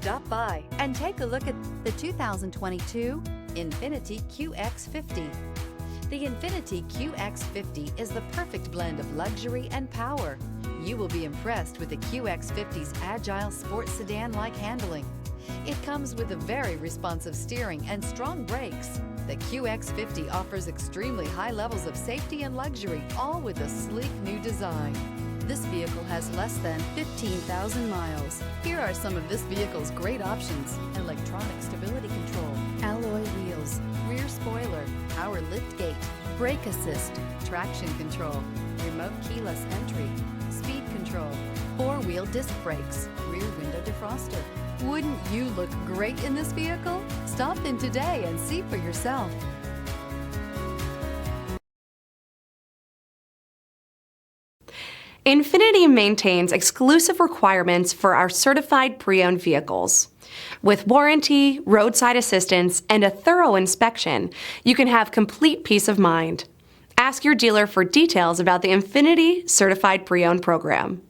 Stop by and take a look at the 2022 Infiniti Qx50. The Infiniti Qx50 is the perfect blend of luxury and power. You will be impressed with the Qx50's agile sports sedan-like handling. It comes with a very responsive steering and strong brakes. The Qx50 offers extremely high levels of safety and luxury, all with a sleek new design. This vehicle has less than 15,000 miles. Here are some of this vehicle's great options: electronic stability control, alloy wheels, rear spoiler, power liftgate, brake assist, traction control, remote keyless entry, speed control, four-wheel disc brakes, rear window defroster. Wouldn't you look great in this vehicle? Stop in today and see for yourself. Infiniti maintains exclusive requirements for our certified pre-owned vehicles. With warranty, roadside assistance, and a thorough inspection, you can have complete peace of mind. Ask your dealer for details about the Infiniti Certified Pre-Owned program.